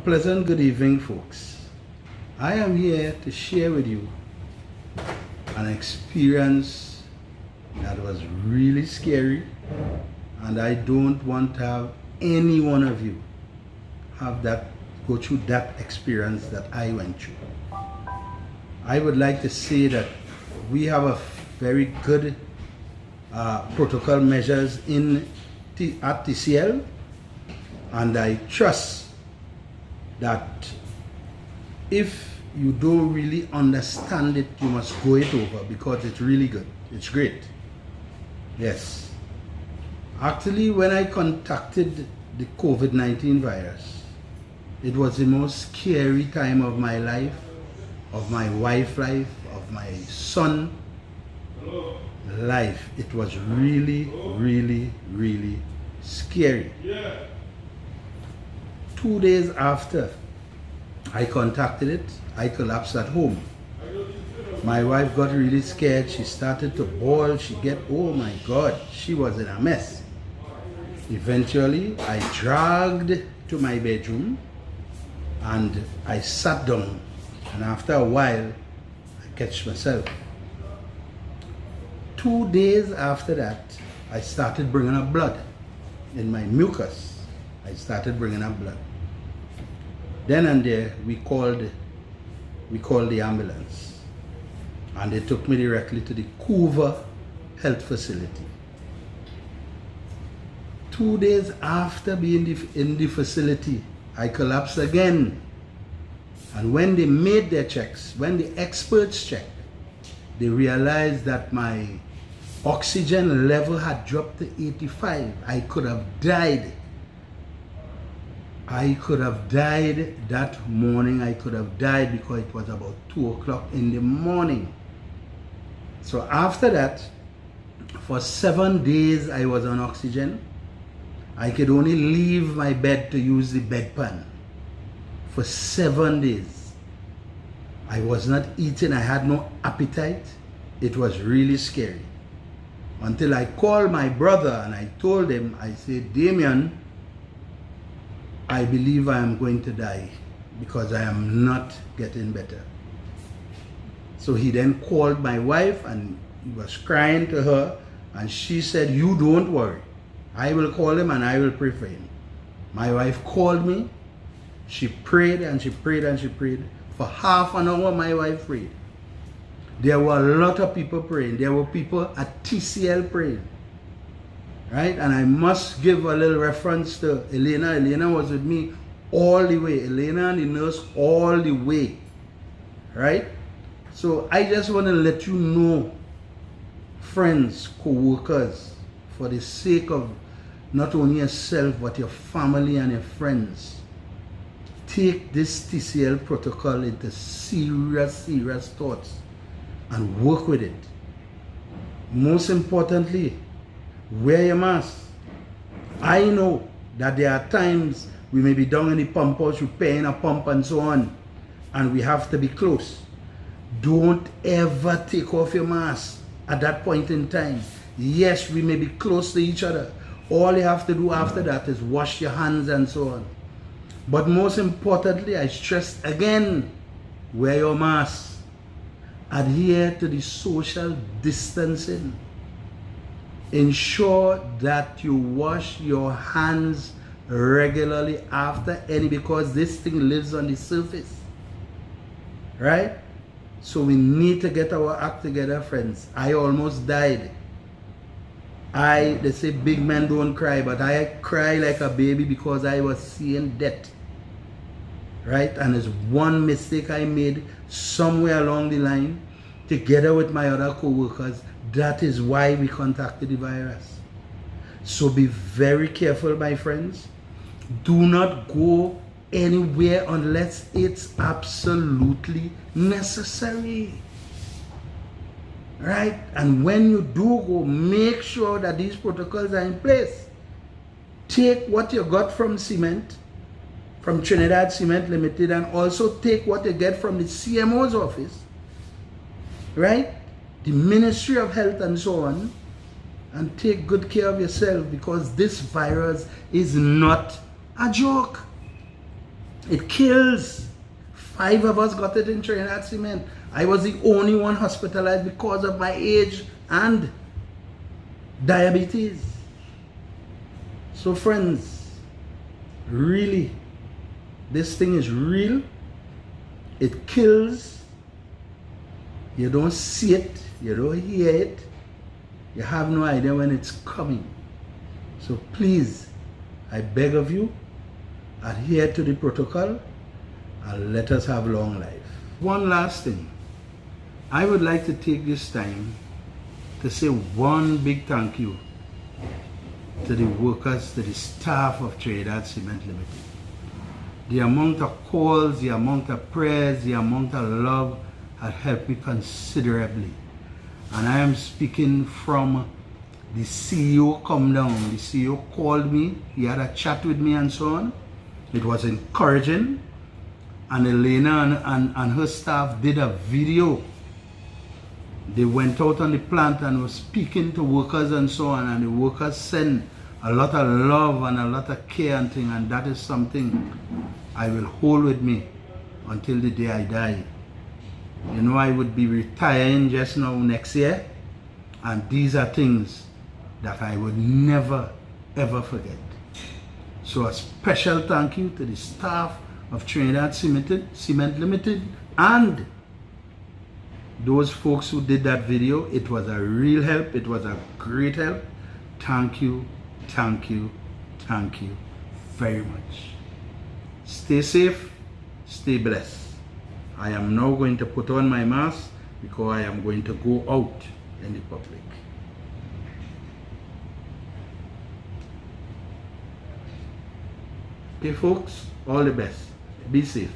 pleasant good evening, folks. I am here to share with you an experience that was really scary, and I don't want to have any one of you go through that experience that I went through. I would like to say that we have a very good protocol measures at TCL, and I trust that if you don't really understand it, you must go it over because it's really good. It's great. Yes. Actually, when I contacted the COVID-19 virus, it was the most scary time of my life, of my wife's life, of my son life. It was really, really, really scary. 2 days after I contacted it, I collapsed at home. My wife got really scared. She started to bawl. Oh my God, she was in a mess. Eventually, I dragged to my bedroom and I sat down. And after a while, I catch myself. 2 days after that, I started bringing up blood in my mucus. I started bringing up blood. Then and there, we called the ambulance, and they took me directly to the Couva Health Facility. 2 days after being in the facility, I collapsed again. And when they made their checks, when the experts checked, they realized that my oxygen level had dropped to 85. I could have died. I could have died that morning. I could have died because it was about 2 o'clock in the morning. So after that, for 7 days I was on oxygen. I could only leave my bed to use the bedpan. For 7 days. I was not eating. I had no appetite. It was really scary. Until I called my brother and I told him, I said, Damien, I believe I am going to die because I am not getting better. So he then called my wife and he was crying to her, and she said, you don't worry. I will call him and I will pray for him. My wife called me. She prayed and she prayed and she prayed. For half an hour, my wife prayed. There were a lot of people praying. There were people at TCL praying. Right? And I must give a little reference to Elena. Elena was with me all the way. Elena and the nurse all the way. Right? So I just want to let you know, friends, co-workers, for the sake of not only yourself, but your family and your friends, take this TCL protocol into serious thoughts and work with it. Most importantly, wear your mask. I know that there are times we may be down in the pump house repairing a pump and so on, and we have to be close. Don't ever take off your mask at that point in time. Yes, we may be close to each other. All you have to do after that is wash your hands and so on. But most importantly, I stress again, wear your mask. Adhere to the social distancing. Ensure that you wash your hands regularly after because this thing lives on the surface. Right? So we need to get our act together, friends. I almost died. They say big men don't cry, but I cry like a baby because I was seeing death. Right? And it's one mistake I made somewhere along the line, together with my other co-workers. That is why we contacted the virus. So be very careful, my friends. Do not go anywhere unless it's absolutely necessary. Right? And when you do go, make sure that these protocols are in place. Take what you got from cement, from Trinidad Cement Limited, and also take what you get from the CMO's office, right? The Ministry of Health and so on, and take good care of yourself, because this virus is not a joke. It kills. 5 of us got it in Trinidad Cement. I was the only one hospitalized because of my age and diabetes. So friends, really, this thing is real. It kills. You don't see it, you don't hear it, you have no idea when it's coming. So please, I beg of you, adhere to the protocol and let us have long life. One last thing, I would like to take this time to say one big thank you to the workers, to the staff of Trinidad Cement Limited. The amount of calls, the amount of prayers, the amount of love had helped me considerably. And I am speaking from the CEO come down. The CEO called me, he had a chat with me and so on. It was encouraging. And Elena and her staff did a video. They went out on the plant and were speaking to workers and so on, and the workers sent a lot of love and a lot of care and thing, and that is something I will hold with me until the day I die. You know, I would be retiring just now next year, and these are things that I would never ever forget. So a special thank you to the staff of Trinidad Cement Limited and those folks who did that video. It was a real help. It was a great help. Thank you, thank you, thank you very much. Stay safe, stay blessed. I am now going to put on my mask because I am going to go out in the public. Okay folks, all the best. Be safe.